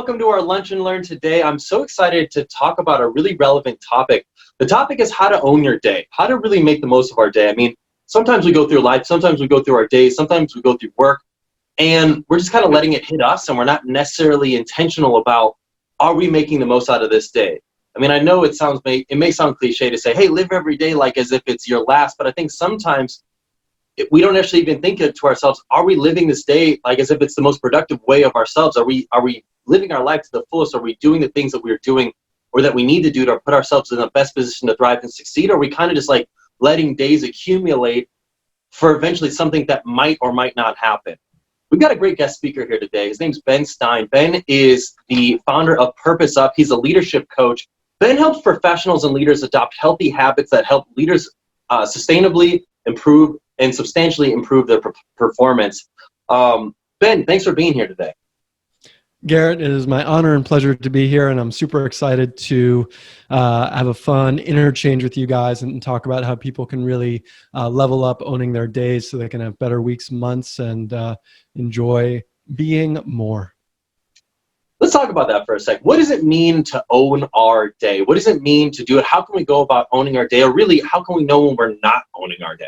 welcome to our Lunch and Learn today. I'm so excited to talk about a really relevant topic. The topic is how to own your day, how to really make the most of our day. I mean, sometimes we go through life, sometimes we go through our days, sometimes we go through work, and we're just kind of letting it hit us, and we're not necessarily intentional about, are we making the most out of this day? I mean, I know it may sound cliche to say, hey, live every day like as if it's your last, but I think sometimes we don't actually even think it to ourselves, are we living this day like as if it's the most productive way of ourselves? Are we living our life to the fullest? Are we doing the things that we're doing or that we need to do to put ourselves in the best position to thrive and succeed? Or are we kind of just like letting days accumulate for eventually something that might or might not happen? We've got a great guest speaker here today. His name's Ben Stein. Ben is the founder of Purpose Up. He's a leadership coach. Ben helps professionals and leaders adopt healthy habits that help leaders sustainably improve and substantially improve their performance. Ben, thanks for being here today. Garrett, it is my honor and pleasure to be here, and I'm super excited to have a fun interchange with you guys and talk about how people can really level up owning their days so they can have better weeks, months, and enjoy being more. Let's talk about that for a sec. What does it mean to own our day? What does it mean to do it? How can we go about owning our day? Or really, how can we know when we're not owning our day?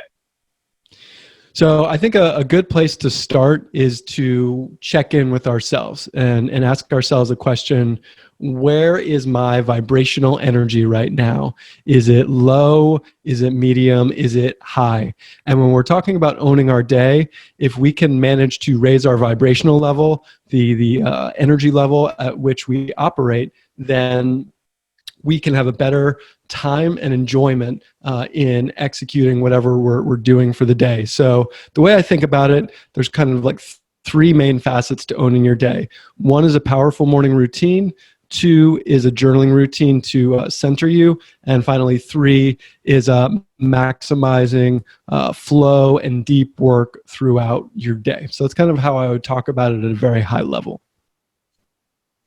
So I think a good place to start is to check in with ourselves and ask ourselves a question: where is my vibrational energy right now? Is it low? Is it medium? Is it high? And when we're talking about owning our day, if we can manage to raise our vibrational level, the energy level at which we operate, then we can have a better time and enjoyment in executing whatever we're doing for the day. So the way I think about it, there's kind of like three main facets to owning your day. One is a powerful morning routine. Two is a journaling routine to center you. And finally, three is maximizing flow and deep work throughout your day. So that's kind of how I would talk about it at a very high level.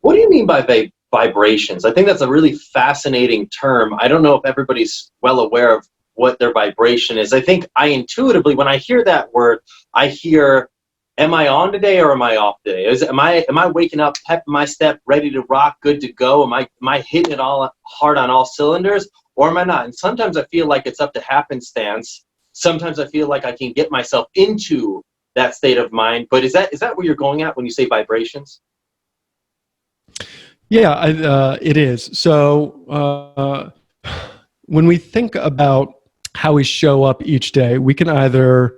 What do you mean by vibrations? I think that's a really fascinating term. I don't know if everybody's well aware of what their vibration is. I think I intuitively, when I hear that word, I hear, am I on today or am I off today? Am I waking up, pep in my step, ready to rock, good to go? Am I hitting it all hard on all cylinders, or am I not? And sometimes I feel like it's up to happenstance. Sometimes I feel like I can get myself into that state of mind. But is that where you're going at when you say vibrations? Yeah, it is. So when we think about how we show up each day, we can either,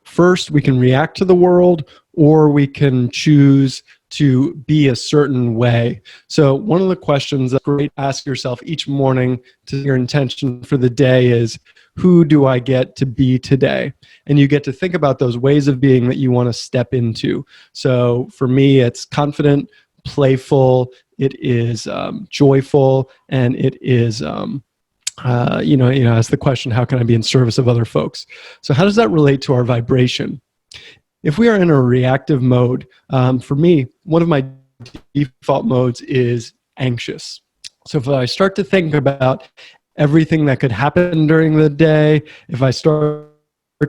first, we can react to the world, or we can choose to be a certain way. So one of the questions that's great to ask yourself each morning to your intention for the day is, who do I get to be today? And you get to think about those ways of being that you want to step into. So for me, it's confident, playful, it is joyful, and it is ask the question, how can I be in service of other folks? So how does that relate to our vibration? If we are in a reactive mode, for me, one of my default modes is anxious. So if I start to think about everything that could happen during the day, if I start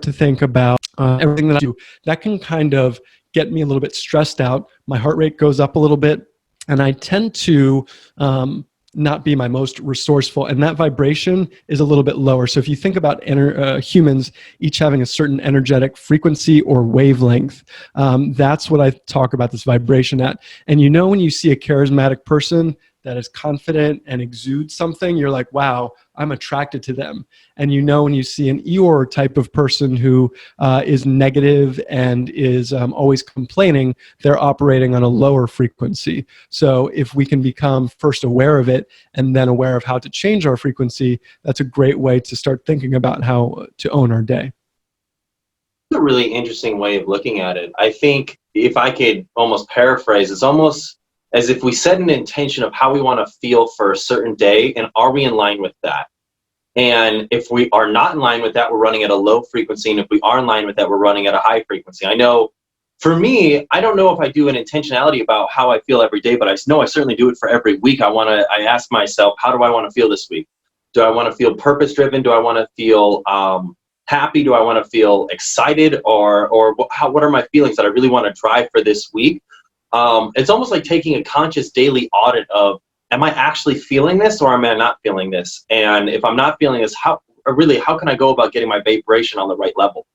to think about everything that I do, that can kind of get me a little bit stressed out. My heart rate goes up a little bit, and I tend to not be my most resourceful, and that vibration is a little bit lower. So if you think about humans each having a certain energetic frequency or wavelength, that's what I talk about this vibration at. And you know, when you see a charismatic person that is confident and exudes something, you're like, wow, I'm attracted to them. And you know, when you see an Eeyore type of person who is negative and is always complaining, they're operating on a lower frequency. So if we can become first aware of it and then aware of how to change our frequency, that's a great way to start thinking about how to own our day. It's a really interesting way of looking at it. I think if I could almost paraphrase, it's almost as if we set an intention of how we want to feel for a certain day, and are we in line with that? And if we are not in line with that, we're running at a low frequency, and if we are in line with that, we're running at a high frequency. I know for me, I don't know if I do an intentionality about how I feel every day, but I know I certainly do it for every week. I ask myself, how do I want to feel this week? Do I want to feel purpose-driven? Do I want to feel happy? Do I want to feel excited? Or what are my feelings that I really want to drive for this week? It's almost like taking a conscious daily audit of, am I actually feeling this or am I not feeling this? And if I'm not feeling this, how can I go about getting my vibration on the right level?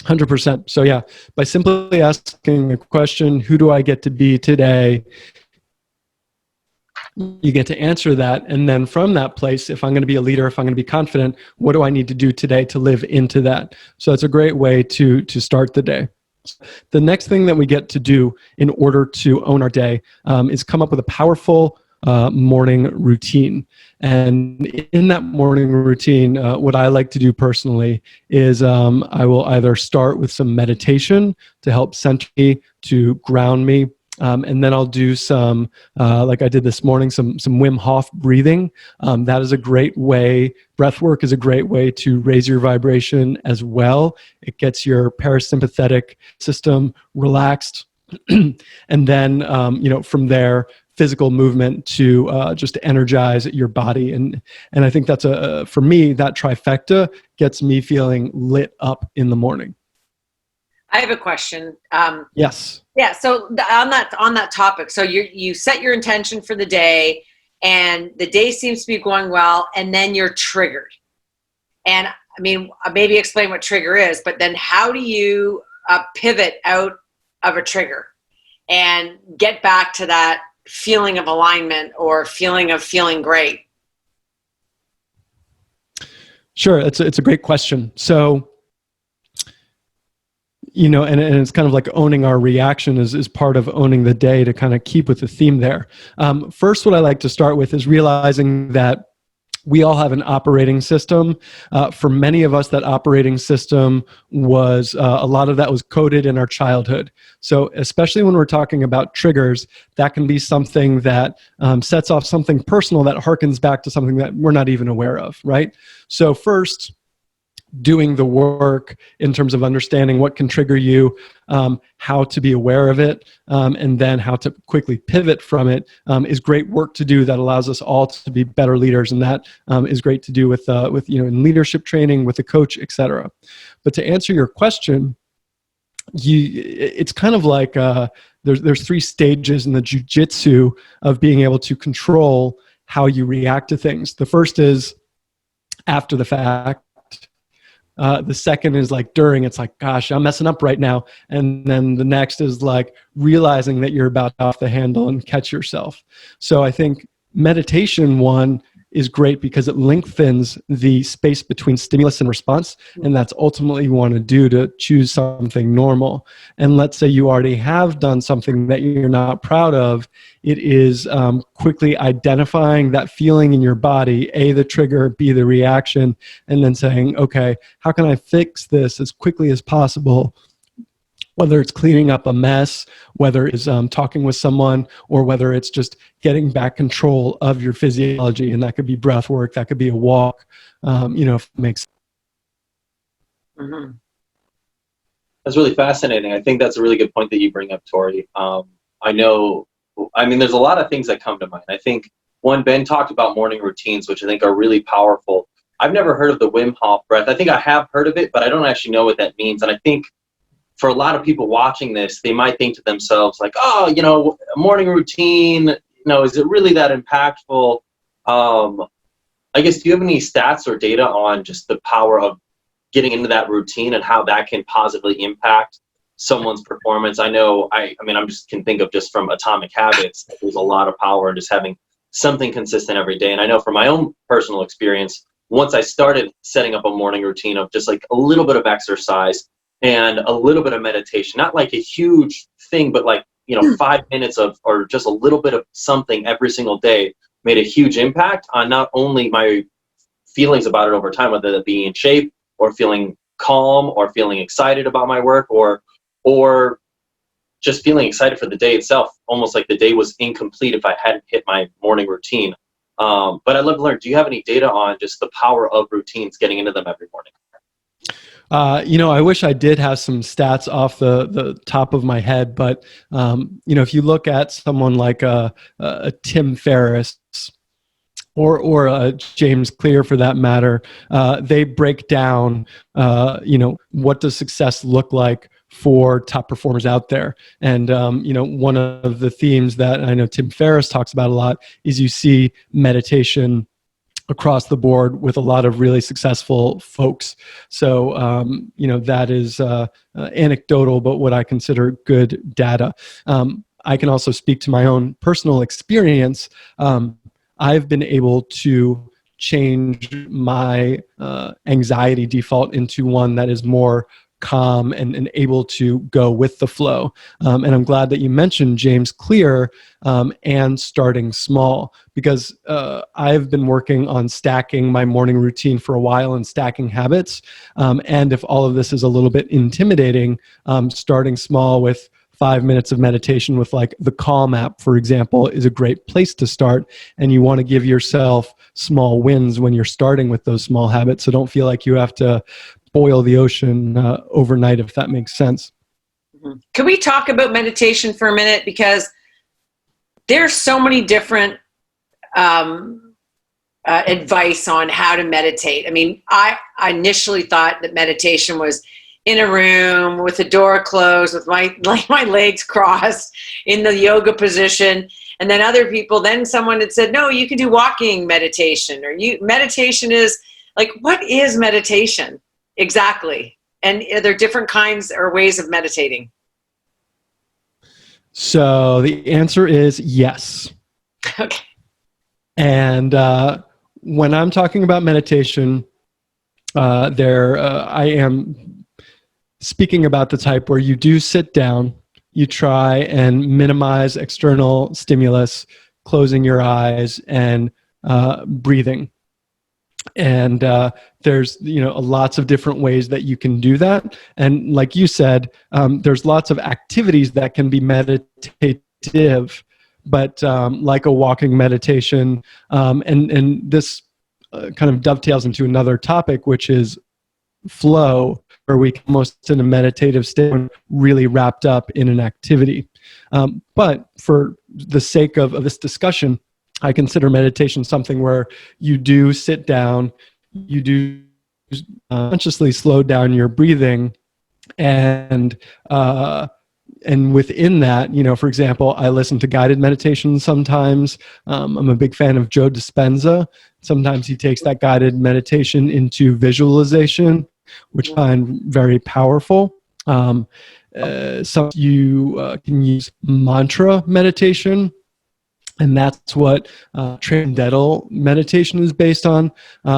100%. So yeah, by simply asking a question, who do I get to be today? You get to answer that. And then from that place, if I'm going to be a leader, if I'm going to be confident, what do I need to do today to live into that? So it's a great way to start the day. The next thing that we get to do in order to own our day is come up with a powerful morning routine. And in that morning routine, what I like to do personally is I will either start with some meditation to help center me, to ground me. And then I'll do some, like I did this morning, some Wim Hof breathing. That is a great way. Breath work is a great way to raise your vibration as well. It gets your parasympathetic system relaxed. And then, from there, physical movement to just energize your body. And I think that's for me, that trifecta gets me feeling lit up in the morning. I have a question. Yes. Yeah. So on that topic, so you set your intention for the day, and the day seems to be going well, and then you're triggered. And I mean, maybe explain what trigger is, but then how do you pivot out of a trigger and get back to that feeling of alignment or feeling of feeling great? Sure. It's a great question. So, and it's kind of like owning our reaction is part of owning the day, to kind of keep with the theme there. First, what I like to start with is realizing that we all have an operating system. For many of us, that operating system was, a lot of that was coded in our childhood. So especially when we're talking about triggers, that can be something that sets off something personal that harkens back to something that we're not even aware of, right? So first, doing the work in terms of understanding what can trigger you, how to be aware of it, and then how to quickly pivot from it is great work to do that allows us all to be better leaders. And that is great to do with in leadership training, with a coach, etc. But to answer your question, it's kind of like there's 3 stages in the jujitsu of being able to control how you react to things. The first is after the fact. The second is like during. It's like, gosh, I'm messing up right now. And then the next is like realizing that you're about off the handle and catch yourself. So I think meditation, one, is great because it lengthens the space between stimulus and response. And that's ultimately you want to do to choose something normal. And let's say you already have done something that you're not proud of. It is quickly identifying that feeling in your body, A, the trigger, B, the reaction, and then saying, okay, how can I fix this as quickly as possible? Whether it's cleaning up a mess, whether it's talking with someone, or whether it's just getting back control of your physiology. And that could be breath work, that could be a walk, if it makes sense. Mm-hmm. That's really fascinating. I think that's a really good point that you bring up, Tori. There's a lot of things that come to mind. I think one, Ben talked about morning routines, which I think are really powerful. I've never heard of the Wim Hof breath. I think I have heard of it, but I don't actually know what that means. And I think for a lot of people watching this, they might think to themselves like, oh, a morning routine, is it really that impactful? I guess, do you have any stats or data on just the power of getting into that routine and how that can positively impact someone's performance? I know, I just can think of just from Atomic Habits, there's a lot of power in just having something consistent every day. And I know from my own personal experience, once I started setting up a morning routine of just like a little bit of exercise and a little bit of meditation, not like a huge thing, but like, 5 minutes of, or just a little bit of something every single day, made a huge impact on not only my feelings about it over time, whether that be in shape or feeling calm or feeling excited about my work or just feeling excited for the day itself, almost like the day was incomplete if I hadn't hit my morning routine. But I'd love to learn, do you have any data on just the power of routines, getting into them every morning? I wish I did have some stats off the top of my head, but if you look at someone like a Tim Ferriss or a James Clear for that matter, they break down, what does success look like for top performers out there. And, one of the themes that I know Tim Ferriss talks about a lot is you see meditation across the board with a lot of really successful folks. So, that is anecdotal, but what I consider good data. I can also speak to my own personal experience. I've been able to change my anxiety default into one that is more calm and able to go with the flow. And I'm glad that you mentioned James Clear and starting small, because I've been working on stacking my morning routine for a while and stacking habits. And if all of this is a little bit intimidating, starting small with 5 minutes of meditation with like the Calm app, for example, is a great place to start. And you want to give yourself small wins when you're starting with those small habits. So don't feel like you have to boil the ocean overnight, if that makes sense. Can we talk about meditation for a minute? Because there's so many different advice on how to meditate. I mean, I initially thought that meditation was in a room with the door closed, with my legs crossed in the yoga position. And then someone had said, no, you can do walking meditation, or meditation is like, what is meditation exactly? And are there different kinds or ways of meditating? So the answer is yes. Okay. And when I'm talking about meditation, I am speaking about the type where you do sit down, you try and minimize external stimulus, closing your eyes and breathing. And there's lots of different ways that you can do that. And like you said, there's lots of activities that can be meditative, but like a walking meditation, and this kind of dovetails into another topic, which is flow, where we can almost in a meditative state, really wrapped up in an activity. But for the sake of this discussion, I consider meditation something where you do sit down, you do consciously slow down your breathing, and within that, for example, I listen to guided meditation sometimes. I'm a big fan of Joe Dispenza. Sometimes he takes that guided meditation into visualization, which I find very powerful. Some you can use mantra meditation, and that's what transcendental meditation is based on.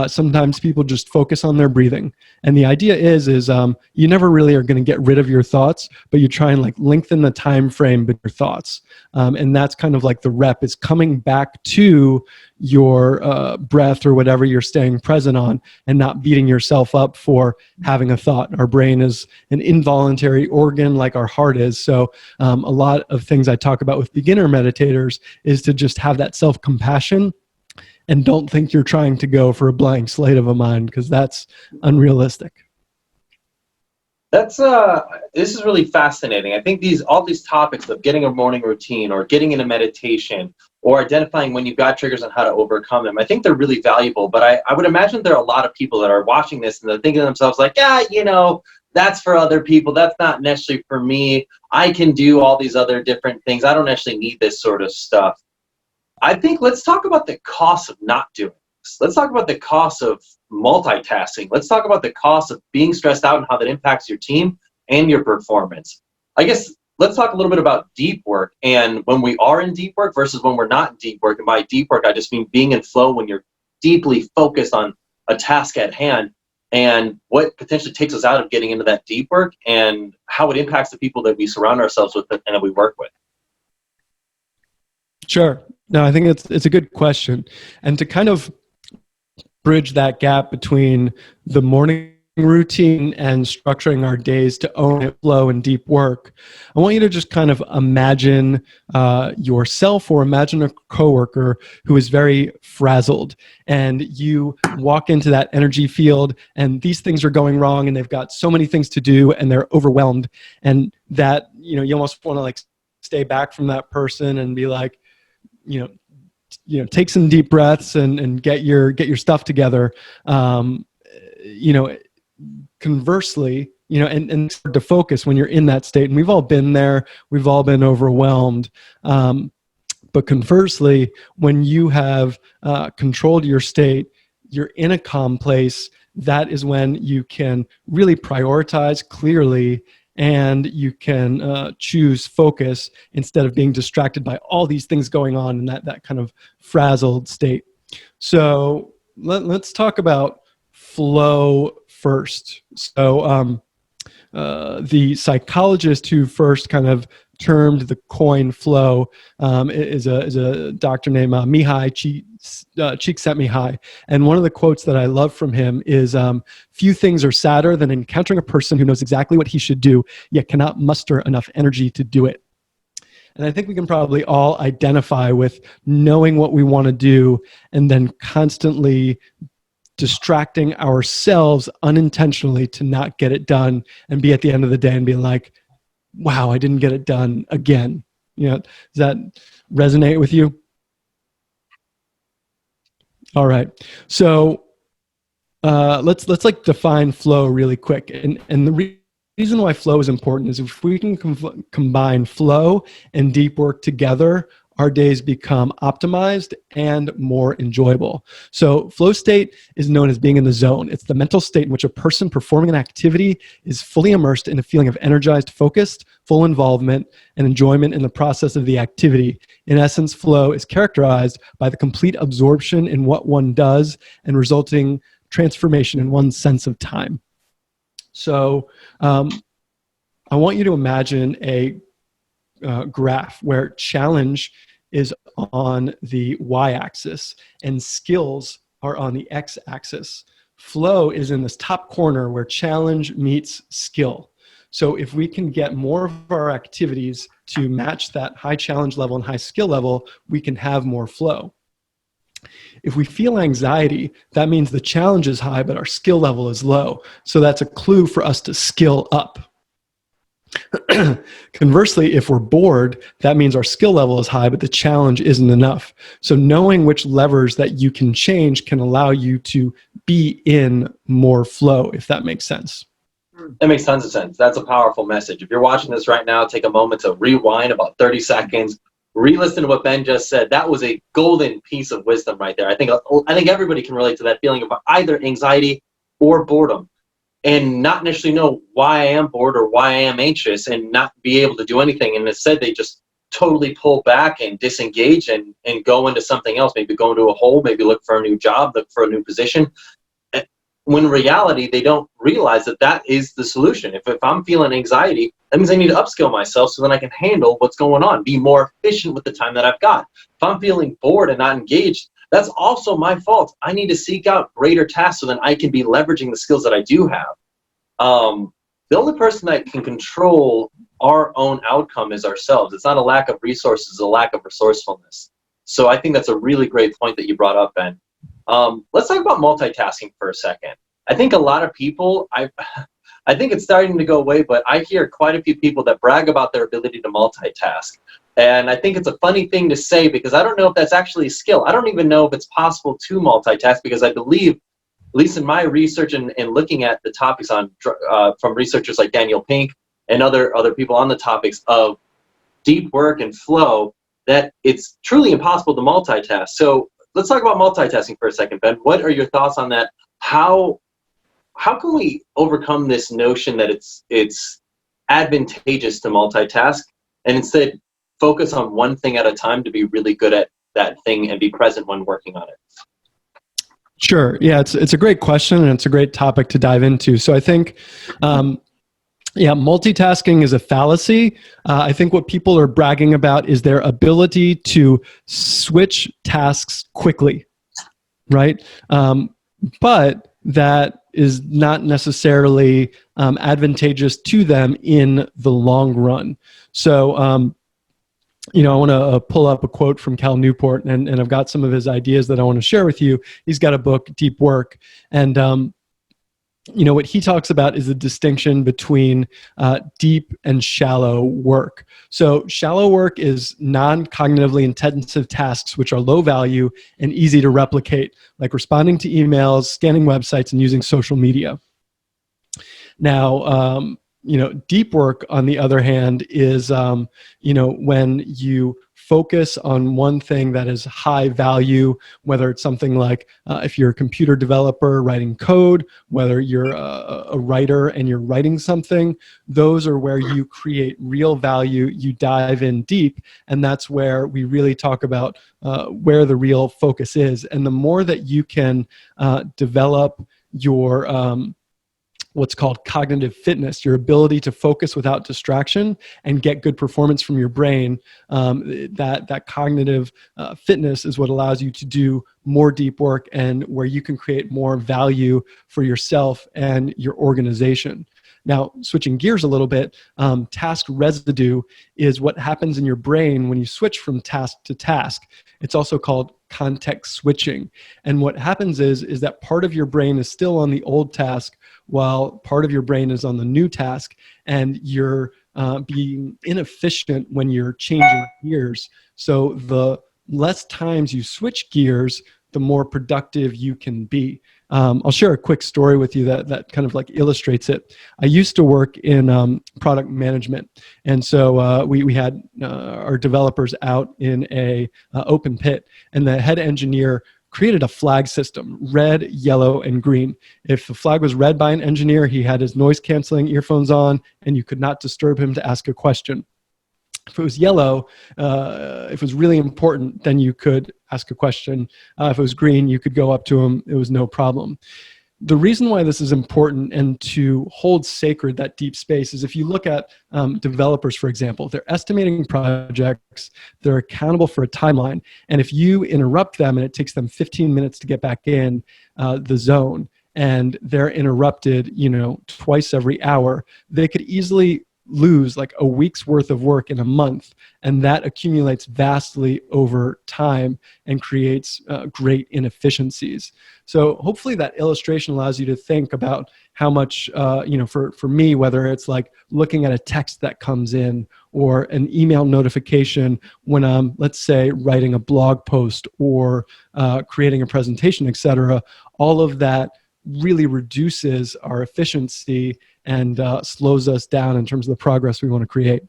Sometimes people just focus on their breathing. And the idea is you never really are going to get rid of your thoughts, but you try and like lengthen the time frame between your thoughts. And that's kind of like the rep, is coming back to your breath or whatever you're staying present on, and not beating yourself up for having a thought. Our brain is an involuntary organ like our heart is. So a lot of things I talk about with beginner meditators is to just have that self-compassion and don't think you're trying to go for a blank slate of a mind, because that's unrealistic. This is really fascinating. I think all these topics of getting a morning routine, or getting into meditation, or identifying when you've got triggers and how to overcome them, I think they're really valuable. But I would imagine there are a lot of people that are watching this and they're thinking to themselves like, that's for other people. That's not necessarily for me. I can do all these other different things. I don't actually need this sort of stuff. I think let's talk about the cost of not doing this. Let's talk about the cost of multitasking. Let's talk about the cost of being stressed out and how that impacts your team and your performance. I guess let's talk a little bit about deep work, and when we are in deep work versus when we're not in deep work. And by deep work, I just mean being in flow when you're deeply focused on a task at hand, and what potentially takes us out of getting into that deep work, and how it impacts the people that we surround ourselves with and that we work with. Sure. No, I think it's a good question. And to kind of bridge that gap between the morning routine and structuring our days to own it, flow, and deep work, I want you to just kind of imagine yourself, or imagine a coworker who is very frazzled, and you walk into that energy field and these things are going wrong and they've got so many things to do and they're overwhelmed, and that, you almost want to like stay back from that person and be like, take some deep breaths and get your stuff together. Conversely, and start to focus when you're in that state. And we've all been there. We've all been overwhelmed. But conversely, when you have controlled your state, you're in a calm place. That is when you can really prioritize clearly, and you can choose focus instead of being distracted by all these things going on in that kind of frazzled state. So let's talk about flow first. So the psychologist who first kind of termed the coin flow is a doctor named Mihai Csikszentmihalyi. And one of the quotes that I love from him is, few things are sadder than encountering a person who knows exactly what he should do, yet cannot muster enough energy to do it. And I think we can probably all identify with knowing what we want to do and then constantly distracting ourselves unintentionally to not get it done, and be at the end of the day and be like, wow, I didn't get it done again. Does that resonate with you? All right. So let's like define flow really quick. And the reason why flow is important is if we can combine flow and deep work together, our days become optimized and more enjoyable. So flow state is known as being in the zone. It's the mental state in which a person performing an activity is fully immersed in a feeling of energized, focused, full involvement, and enjoyment in the process of the activity. In essence, flow is characterized by the complete absorption in what one does and resulting transformation in one's sense of time. So I want you to imagine a graph where challenge is on the y-axis and skills are on the x-axis. Flow is in this top corner where challenge meets skill. So if we can get more of our activities to match that high challenge level and high skill level, we can have more flow. If we feel anxiety, that means the challenge is high, but our skill level is low. So that's a clue for us to skill up. Conversely, if we're bored, that means our skill level is high, but the challenge isn't enough. So knowing which levers that you can change can allow you to be in more flow, if that makes sense. That makes tons of sense. That's a powerful message. If you're watching this right now, take a moment to rewind about 30 seconds, re-listen to what Ben just said. That was a golden piece of wisdom right there. I think everybody can relate to that feeling of either anxiety or boredom, and not necessarily know why I am bored or why I am anxious and not be able to do anything. And instead, they just totally pull back and disengage and go into something else, maybe go into a hole, maybe look for a new job, look for a new position. When in reality, they don't realize that that is the solution. If I'm feeling anxiety, that means I need to upskill myself so that I can handle what's going on, be more efficient with the time that I've got. If I'm feeling bored and not engaged, that's also my fault. I need to seek out greater tasks so that I can be leveraging the skills that I do have. The only person that can control our own outcome is ourselves. It's not a lack of resources, it's a lack of resourcefulness. So I think that's a really great point that you brought up, Ben. Let's talk about multitasking for a second. I think a lot of people, I think it's starting to go away, but I hear quite a few people that brag about their ability to multitask. And I think it's a funny thing to say because I don't know if that's actually a skill. I don't even know if it's possible to multitask because I believe, at least in my research and looking at the topics on from researchers like Daniel Pink and other people on the topics of deep work and flow, that it's truly impossible to multitask. So let's talk about multitasking for a second, Ben. What are your thoughts on that? How can we overcome this notion that it's advantageous to multitask and instead focus on one thing at a time to be really good at that thing and be present when working on it? Sure. Yeah, it's a great question and it's a great topic to dive into. So I think, multitasking is a fallacy. I think what people are bragging about is their ability to switch tasks quickly, right? But that is not necessarily advantageous to them in the long run. So, I want to pull up a quote from Cal Newport, and I've got some of his ideas that I want to share with you. He's got a book, Deep Work, and what he talks about is the distinction between deep and shallow work. So shallow work is non-cognitively intensive tasks which are low value and easy to replicate, like responding to emails, scanning websites, and using social media. Now, deep work, on the other hand, is, when you focus on one thing that is high value, whether it's something like if you're a computer developer writing code, whether you're a writer and you're writing something, those are where you create real value, you dive in deep, and that's where we really talk about where the real focus is. And the more that you can develop your what's called cognitive fitness, your ability to focus without distraction and get good performance from your brain. That cognitive fitness is what allows you to do more deep work and where you can create more value for yourself and your organization. Now, switching gears a little bit, task residue is what happens in your brain when you switch from task to task. It's also called context switching. And what happens is that part of your brain is still on the old task while part of your brain is on the new task, and you're being inefficient when you're changing gears. So the less times you switch gears, the more productive you can be. I'll share a quick story with you that kind of like illustrates it. I used to work in product management. And so we had our developers out in a open pit, and the head engineer created a flag system, red, yellow, and green. If the flag was red by an engineer, he had his noise canceling earphones on, and you could not disturb him to ask a question. If it was yellow, if it was really important, then you could ask a question. If it was green, you could go up to him. It was no problem. The reason why this is important and to hold sacred that deep space is if you look at developers, for example, they're estimating projects, they're accountable for a timeline. And if you interrupt them and it takes them 15 minutes to get back in the zone, and they're interrupted, twice every hour, they could easily lose like a week's worth of work in a month, and that accumulates vastly over time and creates great inefficiencies. So hopefully that illustration allows you to think about how much, for me, whether it's like looking at a text that comes in or an email notification when I'm, let's say, writing a blog post or creating a presentation, etc., all of that really reduces our efficiency and slows us down in terms of the progress we want to create.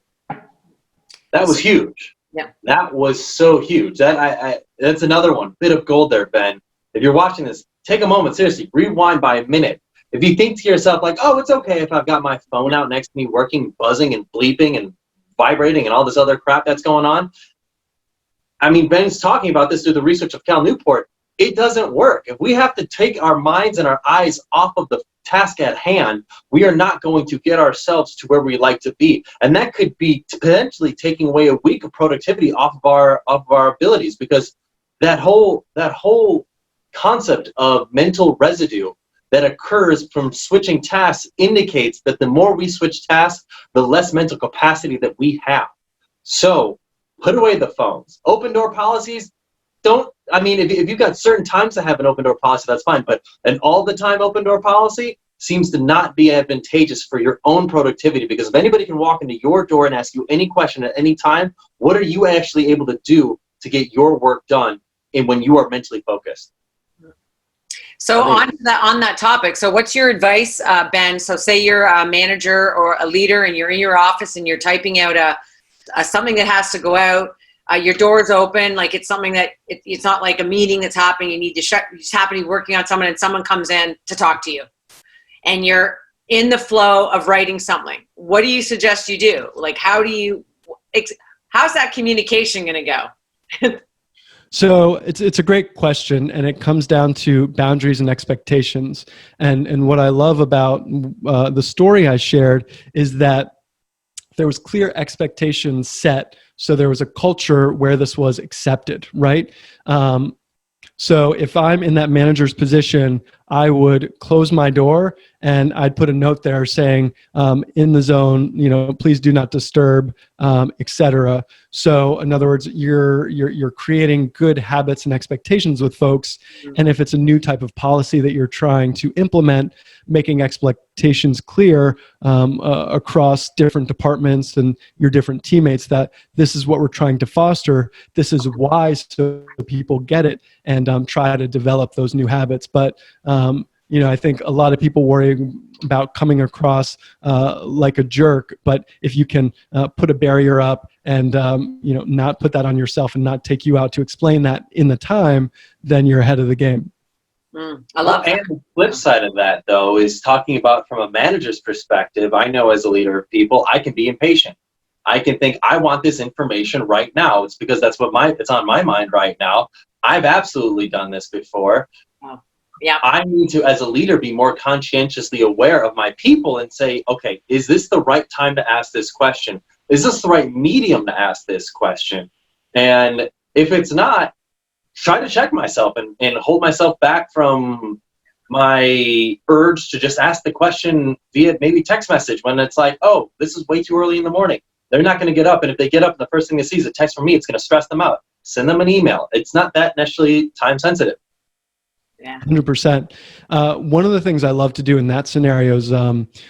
That was huge. Yeah. That was so huge. That's another one. Bit of gold there, Ben. If you're watching this, take a moment, seriously, rewind by a minute. If you think to yourself like, oh, it's okay if I've got my phone out next to me working, buzzing and bleeping and vibrating and all this other crap that's going on. I mean, Ben's talking about this through the research of Cal Newport. It doesn't work. If we have to take our minds and our eyes off of the task at hand, we are not going to get ourselves to where we like to be. And that could be potentially taking away a week of productivity off of our abilities, because that whole concept of mental residue that occurs from switching tasks indicates that the more we switch tasks, the less mental capacity that we have. So put away the phones. Open door policies, if you've got certain times to have an open door policy, that's fine. But an all the time open door policy seems to not be advantageous for your own productivity, because if anybody can walk into your door and ask you any question at any time, what are you actually able to do to get your work done when you are mentally focused? So on that topic, so what's your advice, Ben? So say you're a manager or a leader and you're in your office and you're typing out something that has to go out. Your door's open, like it's something that it's not like a meeting that's happening. You need to shut. It's happening, working on someone, and someone comes in to talk to you, and you're in the flow of writing something. What do you suggest you do? Like, how's that communication going to go? So it's a great question, and it comes down to boundaries and expectations. And what I love about the story I shared is that there was clear expectations set. So there was a culture where this was accepted, right? So if I'm in that manager's position, I would close my door and I'd put a note there saying, in the zone, please do not disturb, etc. So in other words, you're creating good habits and expectations with folks. And if it's a new type of policy that you're trying to implement, making expectations clear across different departments and your different teammates that this is what we're trying to foster. This is why, so people get it and try to develop those new habits. But I think a lot of people worry about coming across like a jerk, but if you can put a barrier up and not put that on yourself and not take you out to explain that in the time, then you're ahead of the game. I love that. And the flip side of that, though, is talking about from a manager's perspective. I know as a leader of people, I can be impatient. I can think, I want this information right now. It's because that's what it's on my mind right now. I've absolutely done this before. Oh, yeah. I need to, as a leader, be more conscientiously aware of my people and say, okay, is this the right time to ask this question? Is this the right medium to ask this question? And if it's not, try to check myself and hold myself back from my urge to just ask the question via maybe text message when it's like, oh, this is way too early in the morning. They're not going to get up. And if they get up, the first thing they see is a text from me. It's going to stress them out. Send them an email. It's not that necessarily time sensitive. Yeah. 100%. One of the things I love to do in that scenario is,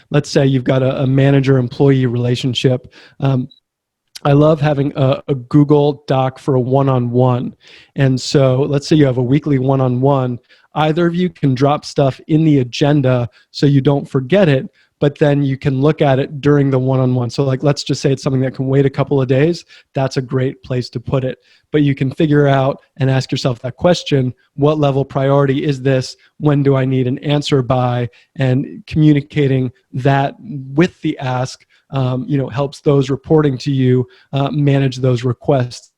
let's say you've got a manager-employee relationship. I love having a Google Doc for a one-on-one. And so let's say you have a weekly one-on-one. Either of you can drop stuff in the agenda so you don't forget it, but then you can look at it during the one-on-one. So like, let's just say it's something that can wait a couple of days. That's a great place to put it. But you can figure out and ask yourself that question: what level priority is this? When do I need an answer by? And communicating that with the ask, helps those reporting to you manage those requests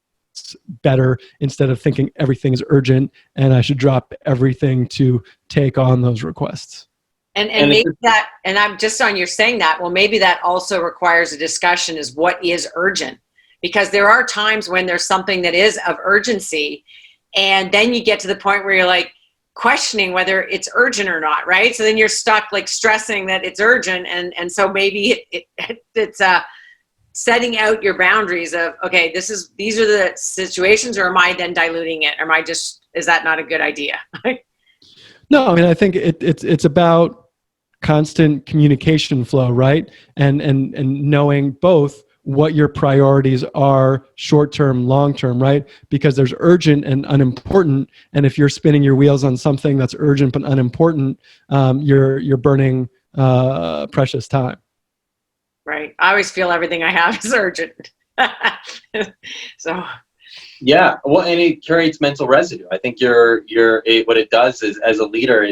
better, instead of thinking everything is urgent and I should drop everything to take on those requests. And maybe that, and I'm just on you're saying that, well, maybe that also requires a discussion is what is urgent, because there are times when there's something that is of urgency, and then you get to the point where you're like questioning whether it's urgent or not, right? So then you're stuck like stressing that it's urgent, and so maybe it's setting out your boundaries of, okay, these are the situations, or am I then diluting it? Or am I is that not a good idea? No, I mean, I think it's about constant communication flow, right? And knowing both what your priorities are, short-term, long-term, right? Because there's urgent and unimportant. And if you're spinning your wheels on something that's urgent but unimportant, you're burning precious time. Right. I always feel everything I have is urgent. So. Yeah, well, and it creates mental residue. I think what it does is, as a leader,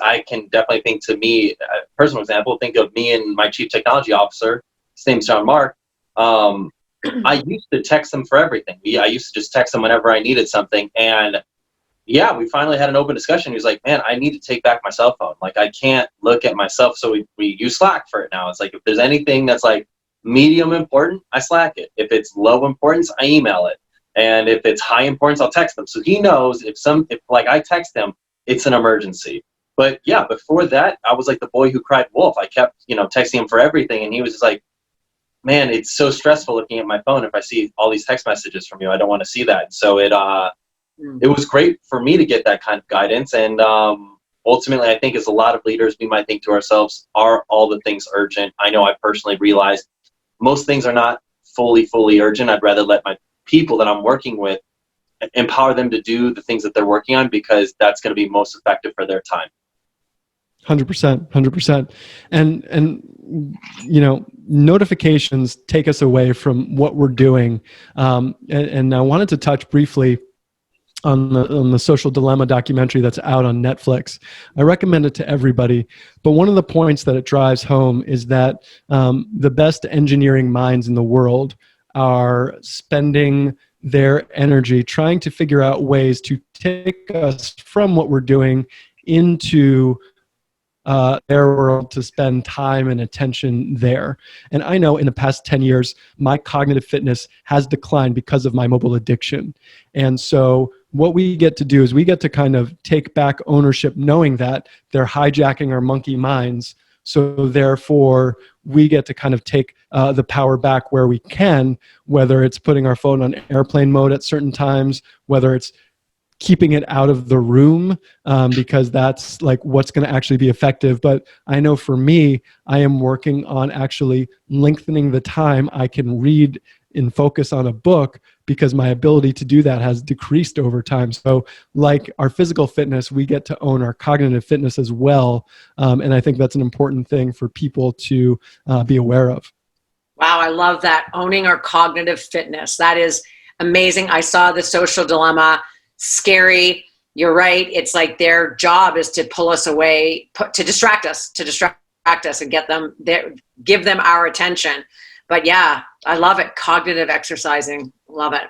I can definitely think, to me, a personal example, think of me and my chief technology officer. His name's John Mark. I used to text him for everything. I used to just text him whenever I needed something. And yeah, we finally had an open discussion. He was like, man, I need to take back my cell phone. Like, I can't look at myself. So we use Slack for it now. It's like, if there's anything that's like medium important, I Slack it. If it's low importance, I email it. And if it's high importance, I'll text them. So he knows if I text him, it's an emergency. But yeah, before that, I was like the boy who cried wolf. I kept, texting him for everything. And he was just like, man, it's so stressful looking at my phone. If I see all these text messages from you, I don't want to see that. So it was great for me to get that kind of guidance. And ultimately, I think as a lot of leaders, we might think to ourselves, are all the things urgent? I know I personally realized most things are not fully urgent. I'd rather let my people that I'm working with, empower them to do the things that they're working on, because that's going to be most effective for their time. 100%. And notifications take us away from what we're doing. And I wanted to touch briefly on the Social Dilemma documentary that's out on Netflix. I recommend it to everybody. But one of the points that it drives home is that the best engineering minds in the world are spending their energy trying to figure out ways to take us from what we're doing into their world, to spend time and attention there. And I know in the past 10 years, my cognitive fitness has declined because of my mobile addiction. And so what we get to do is we get to kind of take back ownership, knowing that they're hijacking our monkey minds. So therefore, we get to kind of take the power back where we can, whether it's putting our phone on airplane mode at certain times, whether it's keeping it out of the room, because that's like what's going to actually be effective. But I know for me, I am working on actually lengthening the time I can read and focus on a book, because my ability to do that has decreased over time. So like our physical fitness, we get to own our cognitive fitness as well. And I think that's an important thing for people to be aware of. Wow, I love that. Owning our cognitive fitness. That is amazing. I saw The Social Dilemma. Scary. You're right. It's like their job is to pull us away, to distract us and get them there, give them our attention. But yeah, I love it. Cognitive exercising. Love it.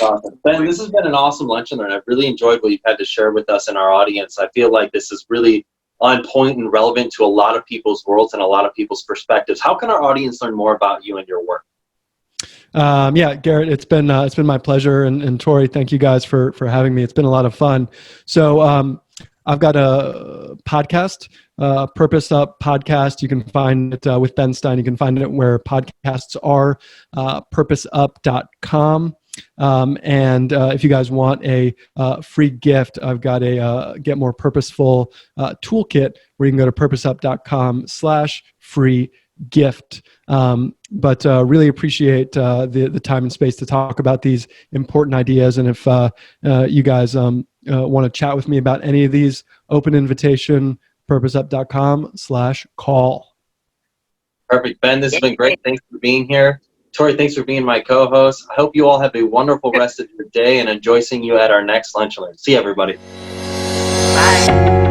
Awesome. Ben, this has been an awesome lunch and learn. I've really enjoyed what you've had to share with us and our audience. I feel like this is really on point and relevant to a lot of people's worlds and a lot of people's perspectives. How can our audience learn more about you and your work? Yeah, Garrett, it's been my pleasure, and Tori, thank you guys for having me. It's been a lot of fun. So I've got a podcast, Purpose Up Podcast. You can find it with Ben Stein. You can find it where podcasts are, purposeup.com. And if you guys want a free gift, I've got a Get More Purposeful toolkit where you can go to purposeup.com/free gift. But really appreciate the time and space to talk about these important ideas. And if you guys want to chat with me about any of these, open invitation, purposeup.com/call. Perfect. Ben, this has been great. Thanks for being here. Tori, thanks for being my co-host. I hope you all have a wonderful rest of your day and enjoy seeing you at our next Lunch and Learn. See you, everybody. Bye.